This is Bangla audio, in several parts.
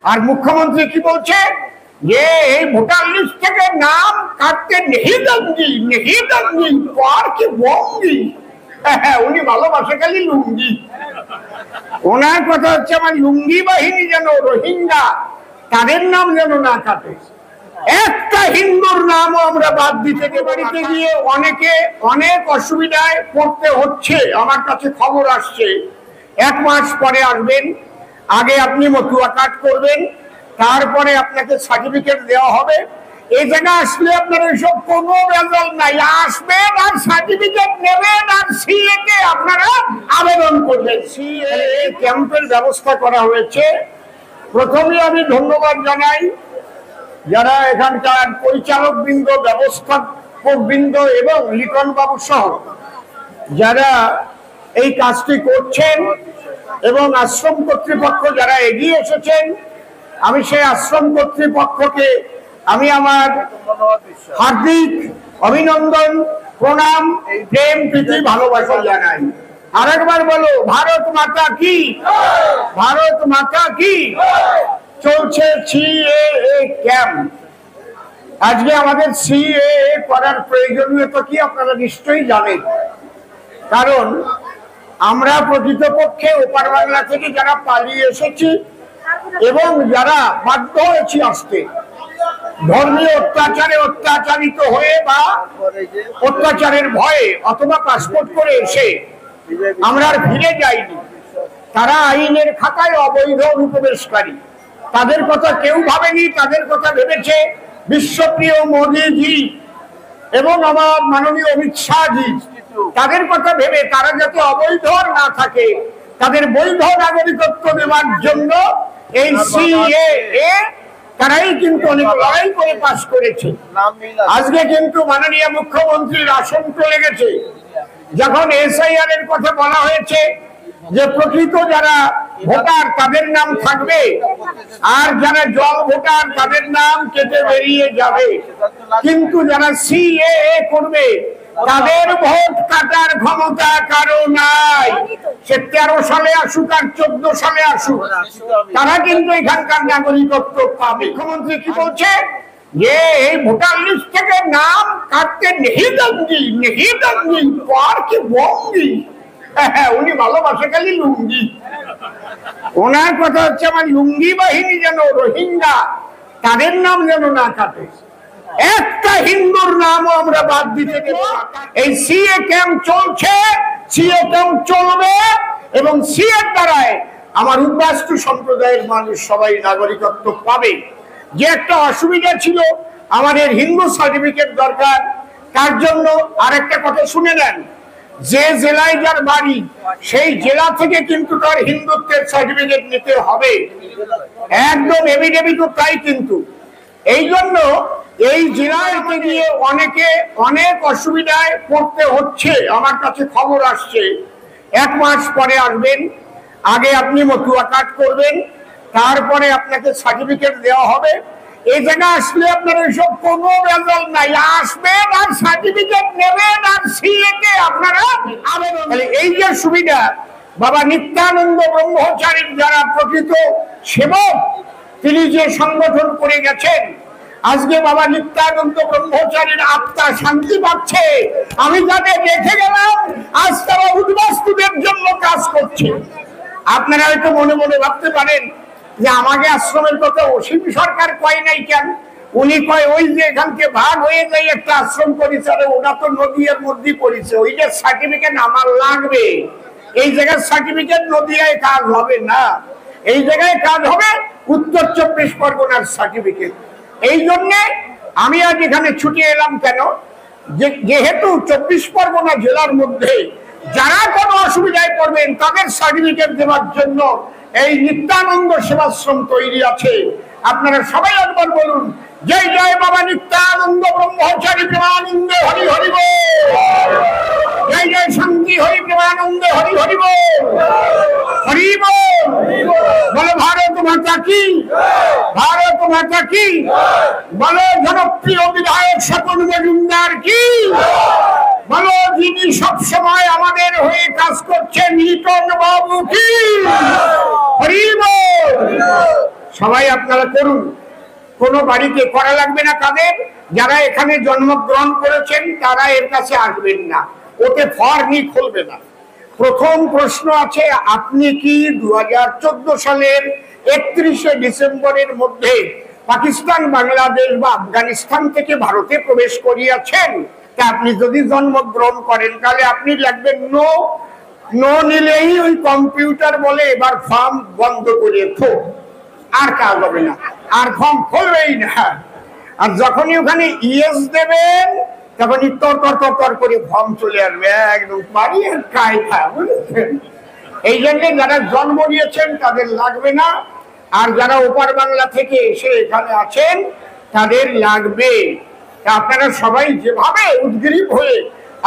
আর মুখ্যমন্ত্রী কি বলছে যে এই ভোটার লিস্ট থেকে নাম কাটতে নেই দেননি পর কি বঙ্গি। উনি ভালোবাসে খালি লুঙ্গি। ওনার কথা হচ্ছে আমার লুঙ্গি বাহিনী যেন রোহিঙ্গা তাদের নাম যেন না কাটে, একটা হিন্দুর নামও আমরা বাদ দিতে দেব। বাড়িতে গিয়ে অনেকে অনেক অসুবিধায় পড়তে হচ্ছে, আমার কাছে খবর আসছে। 1 মাস পরে আসবেন, আগে আপনি মতুয়া কার্ড করবেন, তারপরে আপনাকে সার্টিফিকেট দেওয়া হবে। এই জায়গায় আসলে আপনার এইসব কোনো রেজাল্ট নাই, আসবেন আর সার্টিফিকেট নেবেন আর সিএ কে আপনারা আবেদন করবেন। সিএ ক্যাম্পের ব্যবস্থা করা হয়েছে। প্রথমে আমি ধন্যবাদ জানাই যারা এখানকার পরিচালক বৃন্দ, ব্যবস্থাপক বৃন্দ এবং লিটন বাবু সহ যারা এই কাজটি করছেন এবং আশ্রম কর্তৃপক্ষ যারা এগিয়ে এসেছেন, আমি সেই আশ্রম কর্তৃপক্ষকে আমি আমার হার্দিক অভিনন্দন, প্রণাম, প্রেম, প্রীতি, ভালোবাসা জানাই। আরেকবার বলো, ভারত মাতা কি, ভারত মাতা কি। চলছে সিএএ ক্যাম্প। আজকে আমাদের সিএএ করার প্রয়োজনীয়তা কি আপনারা নিশ্চয়ই জানেন, কারণ আমরা প্রকৃতপক্ষে ওপার বাংলা থেকে যারা পালিয়ে এসেছি এবং যারা বাধ্য হয়েছি আসতে, ধর্মীয় অত্যাচারে অত্যাচারিত হয়ে বা অত্যাচারের ভয়ে অথবা পাসপোর্ট করে এসে আমরা আর ফিরে যাইনি, তারা আইনের খাতায় অবৈধ অনুপ্রবেশকারী। তাদের কথা কেউ ভাবেনি, তাদের কথা ভেবেছে বিশ্বপ্রিয় মোদীজি এবং আমার মাননীয় অমিত শাহজি। তাদের কথা ভেবে তারা যাতে অবৈধ না থাকে, তাদের বৈধ নাগরিকত্ব দেওয়ার জন্য এই সিএএ তারাই কিন্তু অনেক লড়াই করে পাস করেছে। আজকে কিন্তু মাননীয় মুখ্যমন্ত্রীর আসন চলে গেছে, যখন এসআইআর এর কথা বলা হয়েছে যে প্রকৃত যারা ভোটার তাদের নাম থাকবে আর যারা জল ভোটার তাদের নাম কেটে বেরিয়ে যাবে, কিন্তু যারা সিএএ করবে তাদের ভোট কাটার ক্ষমতা কারো নাই। সে 13 সালে আসুক আর 14 সালে আসুক, তারা কিন্তু এখানকার নাগরিকত্ব পাবে। মুখ্যমন্ত্রী কি বলছে যে এই ভোটার লিস্ট থেকে নাম কাটতে নেই দেননি পর কি বঙ্গি। উনি ভালোবাসে খালি লুঙ্গি। ওনার কথা হচ্ছে আমার লুঙ্গি বাহিনী যেন রোহিঙ্গা তাদের নাম যেন না কাটে, একটা হিন্দুর নামও আমরা বাদ দিতে দেব। এই সিএ ক্যাম্প চলছে, সিএ ক্যাম্প চলবে এবং সিএ দ্বারায় আমার উদ্বাস্তু সম্প্রদায়ের মানুষ সবাই নাগরিকত্ব পাবে। যে একটা অসুবিধা ছিল, আমাদের হিন্দু সার্টিফিকেট দরকার, তার জন্য আরেকটা কথা শুনে নেন, যে জেলায় যার বাড়ি সেই জেলা থেকে কিন্তু তার হিন্দুত্বের সার্টিফিকেট নিতে হবে, একদম এভিডেভিট তাই। কিন্তু এই জন্য এই জেলায় গিয়ে অনেকে অনেক অসুবিধায় পড়তে হচ্ছে, আমার কাছে খবর আসছে। 1 মাস পরে আসবেন, আগে আপনি মতুয়া কার্ড করবেন, তারপরে আপনাকে সার্টিফিকেট দেওয়া হবে। এই জায়গায় আসলে আপনার এইসব কোনো রেজাল্ট নাই, আসবেন আর সার্টিফিকেট নেবেন আর সিএ কে আপনারা আবেদন। এই যে সুবিধা, বাবা নিত্যানন্দ ব্রহ্মচারীর যারা প্রকৃত সেবক, তিনি যে সংগঠন করে গেছেন, আজকে বাবা নিত্যানন্দ ব্রহ্মচারীর আত্মা শান্তি পাচ্ছে। আমি যাদের দেখে গেলাম, আজ তারা উদ্বাস্তুদের জন্য কাজ করছে। আপনারা হয়তো মনে মনে ভাবতে পারেন যে আমাকে আশ্রমের কথা অসীম সরকার কয় নাই কেন? উনি কয় ওই যে এখানকে ভাগ হয়ে যায় একটা আশ্রম করেছে, ওটা তো নদীর মধ্যে পড়েছে, ওই যে সার্টিফিকেট আমার লাগবে। এই জায়গায় সার্টিফিকেট নদীয়ায় কাজ হবে না, এই জায়গায় কাজ হবে উত্তর 24 পরগনার সার্টিফিকেট। এই জন্যে আমি আজ এখানে ছুটে এলাম। কেন? যেহেতু 24 পরগনা জেলার মধ্যে যারা কোনো অসুবিধায় পড়বেন তাদের সার্টিফিকেট দেওয়ার জন্য এই নিত্যানন্দ সেবাশ্রম তৈরি আছে। আপনারা সবাই একবার বলুন, জয় জয় বাবা নিত্যানন্দ ব্রহ্মচারী প্রেমানন্দে হরি হরি বল, জয় জয় শান্তি হরি প্রেমানন্দে হরি হরি বল, হরি বল। বলো ভারত মাতা কি, ভারত মাতা কি। বলো জনপ্রিয় বিধায়ক স্বপন মজুমদার কি। বলো যিনি সবসময় আমাদের হয়ে কাজ করছেন লিটন বাবু কি। হরি বল। সবাই আপনারা করুন, কোনো বাড়িতে করা লাগবে না। তাদের যারা এখানে জন্মগ্রহণ করেছেন তারা এর কাছে আসবেন না, ওতে ফর্মই খুলবে না। প্রথম প্রশ্ন আছে, আপনি কি 2014 সালের 31শে ডিসেম্বরের মধ্যে পাকিস্তান, বাংলাদেশ বা আফগানিস্তান থেকে ভারতে প্রবেশ করিয়াছেন? তা আপনি যদি জন্মগ্রহণ করেন তাহলে আপনি লিখবেন নো। নো নিলেই ওই কম্পিউটার বলে এবার ফর্ম বন্ধ করে থো, আর কাজ হবে না, আর ফর্ম খুলবেই না। আর যখনই ওখানে ইয়েস দেবেন তখনই তর তর তর তর করে ফর্ম চলে আসবে, একদম বাড়ির কায়দা, বুঝেছেন? এই জন্য যারা জন্ম নিয়েছেন তাদের লাগবে না, আর যারা ওপার বাংলা থেকে এসে এখানে আছেন তাদের লাগবে। আপনারা সবাই যেভাবে উদ্গ্রীব হয়ে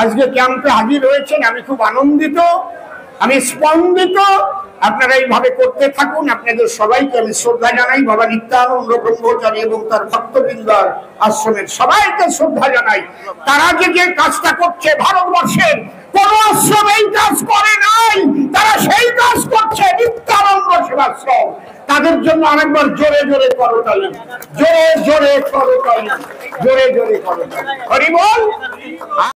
আজকে ক্যাম্পে হাজির হয়েছেন, আমি খুব আনন্দিত, আমি স্পন্দিত। আপনারা এইভাবে করতে থাকুন। আপনাদের সবাইকে আমি শ্রদ্ধা জানাই। বাবা নিত্যানন্দ ব্রহ্মচারী এবং তার ভক্তবৃন্দার আশ্রমের সবাইকে শ্রদ্ধা জানাই। তারা যে কাজটা করছে, ভারতবর্ষের কোন আশ্রম এই কাজ করে নাই, তারা সেই কাজ করছে, নিত্যানন্দ সেবাশ্রম। তাদের জন্য আরেকবার জোরে জোরে করতালি, জোরে জোরে করতালি, জোরে জোরে করতালি। হরি বল।